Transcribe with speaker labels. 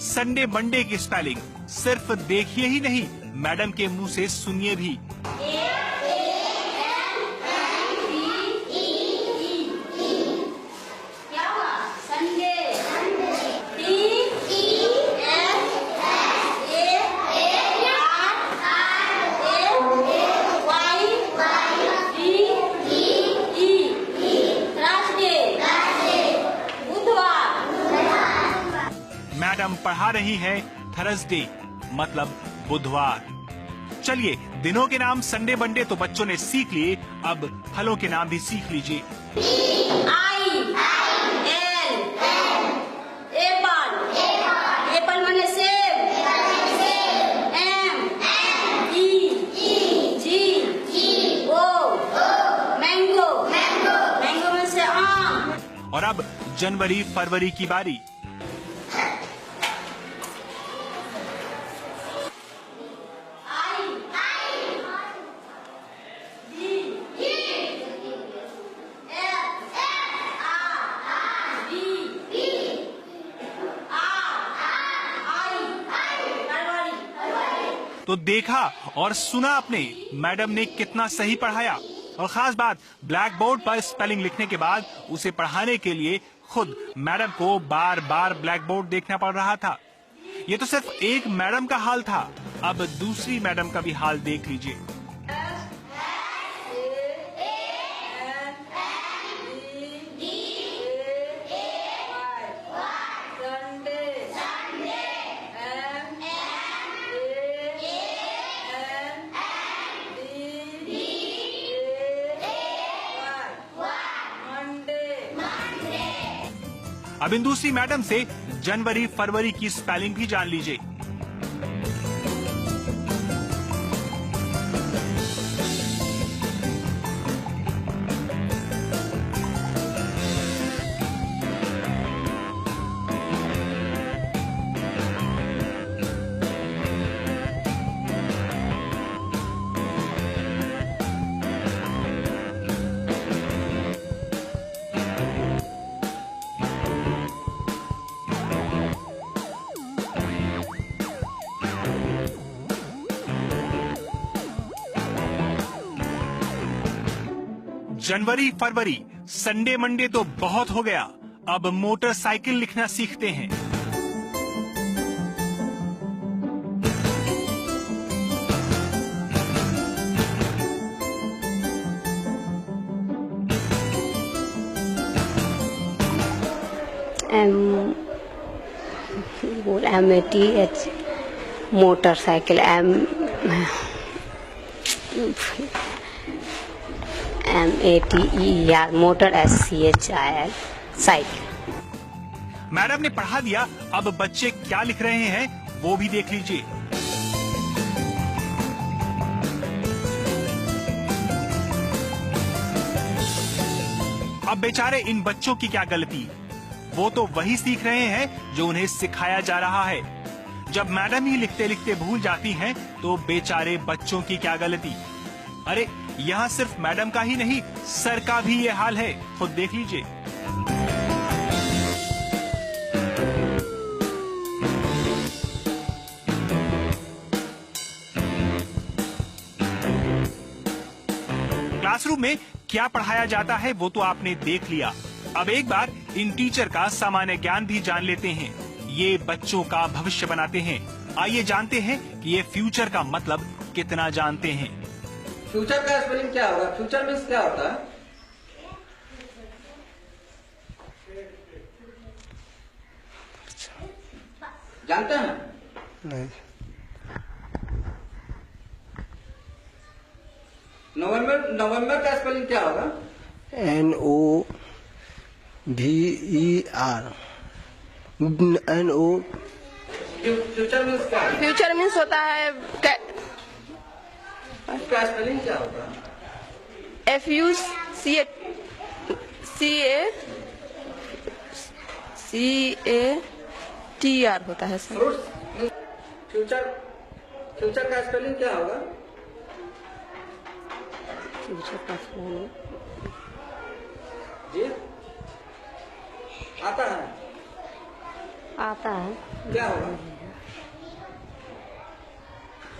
Speaker 1: Sunday Monday की spelling सिर्फ देखिए ही नहीं, मैडम के मुंह से सुनिए भी। मैडम पढ़ा रही है थर्सडे मतलब बुधवार। चलिए, दिनों के नाम संडे मंडे तो बच्चों ने सीख लिए, अब फलों के नाम भी सीख लीजिए।
Speaker 2: एप्पल माने सेब, मैंगो, मैंगो में से आम।
Speaker 1: और अब जनवरी फरवरी की बारी। तो देखा और सुना आपने, मैडम ने कितना सही पढ़ाया। और खास बात, ब्लैक बोर्ड पर स्पेलिंग लिखने के बाद उसे पढ़ाने के लिए खुद मैडम को बार बार ब्लैक बोर्ड देखना पड़ रहा था। ये तो सिर्फ एक मैडम का हाल था, अब दूसरी मैडम का भी हाल देख लीजिए। अब इन दूसरी मैडम से जनवरी फरवरी की स्पेलिंग भी जान लीजिए। जनवरी फरवरी संडे मंडे तो बहुत हो गया, अब मोटरसाइकिल लिखना सीखते हैं।
Speaker 3: MATH motorcycle, MATER motor, SCHIL cycle.
Speaker 1: Madam ने पढ़ा दिया, अब बच्चे क्या लिख रहे हैं वो भी देख लीजिए। अब बेचारे इन बच्चों की क्या गलती, वो तो वही सीख रहे हैं जो उन्हें सिखाया जा रहा है। जब मैडम ही लिखते लिखते भूल जाती हैं, तो बेचारे बच्चों की क्या गलती। अरे यहाँ सिर्फ मैडम का ही नहीं, सर का भी ये हाल है, खुद देख लीजिए। क्लासरूम में क्या पढ़ाया जाता है वो तो आपने देख लिया। अब एक बार इन टीचर का सामान्य ज्ञान भी जान लेते हैं। ये बच्चों का भविष्य बनाते हैं। आइए जानते हैं कि ये फ्यूचर का मतलब कितना जानते हैं।
Speaker 4: फ्यूचर का स्पेलिंग क्या होगा? फ्यूचर मीन्स क्या होता है? जानते हैं?
Speaker 5: नहीं।
Speaker 4: नवंबर का स्पेलिंग क्या होगा?
Speaker 5: NOVER NO।
Speaker 4: फ्यूचर मीन्स क्या है?
Speaker 6: फ्यूचर मीन्स होता है
Speaker 4: उसका स्पेलिंग क्या होगा?
Speaker 6: FUCATR होता है सर।
Speaker 4: फ्यूचर का स्पेलिंग क्या होगा? जी आता है?
Speaker 3: आता है
Speaker 4: क्या होगा?